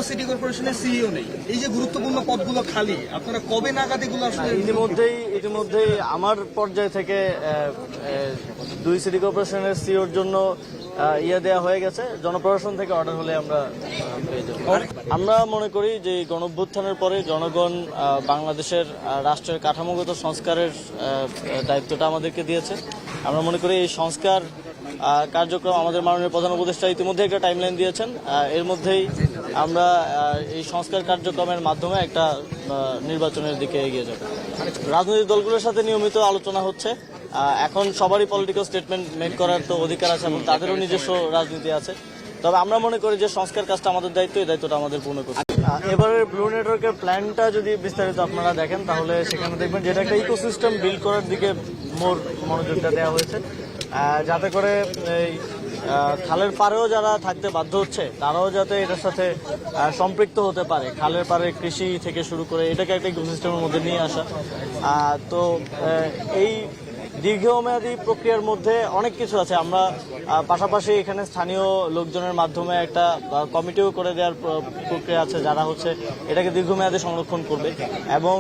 City কর্পোরেশনের CEO নেই, এই যে গুরুত্বপূর্ণ পদগুলো খালি, আপনারা কবে নাগাদ এগুলো আসলে? ইতিমধ্যেই আমার পর্যায় থেকে 2 সিটি কর্পোরেশনের সিইওর জন্য দেওয়া হয়ে গেছে। জনপ্রশাসন থেকে অর্ডার হলে আমরা পেয়ে যাব। আমরা মনে করি যে গণঅভ্যুত্থানের পরে জনগণ বাংলাদেশের রাষ্ট্রের কাঠামোগত সংস্কারের দায়িত্বটা আমাদেরকে দিয়েছে। আমরা মনে করি এই সংস্কার কার্যক্রম আমাদের মাননীয় প্রধান উপদেষ্টা ইতিমধ্যে একটা টাইমলাইন দিয়েছেন। এর মধ্যেই আমরা এই সংস্কার কার্যক্রমের মাধ্যমে একটা নির্বাচনের দিকে এগিয়ে যাব। রাজনৈতিক দলগুলোর সাথে নিয়মিত আলোচনা হচ্ছে। এখন সবারই পলিটিক্যাল স্টেটমেন্ট মেক করার তো অধিকার আছে এবং তাদেরও নিজস্ব রাজনীতি আছে। তবে আমরা মনে করি যে সংস্কার কাজটা আমাদের দায়িত্ব, এই দায়িত্বটা আমাদের পূর্ণ করতে। এবারের ব্লু নেটওয়ার্কের প্ল্যানটা যদি বিস্তারিত আপনারা দেখেন তাহলে সেখানে দেখবেন যেটা একটা ইকোসিস্টেম বিল্ড করার দিকে মনোযোগটা দেওয়া হয়েছে, যাতে করে এই খালের পাড়েও যারা থাকতে বাধ্য হচ্ছে তারাও যাতে এটার সাথে সম্পৃক্ত হতে পারে। খালের পাড়ে কৃষি থেকে শুরু করে এটাকে একটা ইকোসিস্টেমের মধ্যে নিয়ে আসা। তো এই দীর্ঘমেয়াদী প্রক্রিয়ার মধ্যে অনেক কিছু আছে। আমরা পাশাপাশি এখানে স্থানীয় লোকজনের মাধ্যমে একটা কমিটিও করে দেওয়ার প্রক্রিয়া আছে, যারা হচ্ছে এটাকে দীর্ঘমেয়াদে সংরক্ষণ করবে এবং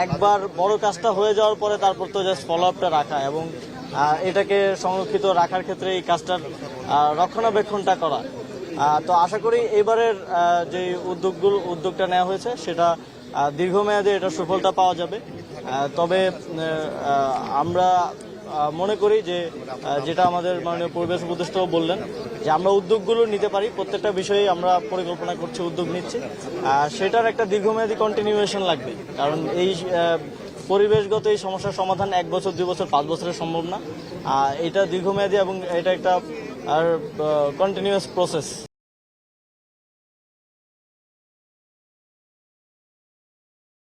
একবার বড় কাজটা হয়ে যাওয়ার পরে তারপর তো জাস্ট ফলো আপটা রাখা এবং এটাকে সংরক্ষিত রাখার ক্ষেত্রে এই কাজটার রক্ষণাবেক্ষণটা করা। তো আশা করি এবারের যে উদ্যোগটা নেওয়া হয়েছে সেটা দীর্ঘমেয়াদে এটা সুফলটা পাওয়া যাবে। তবে আমরা মনে করি যে যেটা আমাদের মাননীয় পরিবেশ উপদেষ্টাও বললেন যে আমরা উদ্যোগগুলো নিতে পারি, প্রত্যেকটা বিষয়ে আমরা পরিকল্পনা করছি, উদ্যোগ নিচ্ছি। সেটার একটা দীর্ঘমেয়াদী কন্টিনিউয়েশন লাগবে, কারণ এই পরিবেশগত এই সমস্যার সমাধান 1 বছর 2 বছর 5 বছরের সম্ভব না। এটা দীর্ঘমেয়াদী এবং এটা একটা কন্টিনিউয়াস প্রসেস।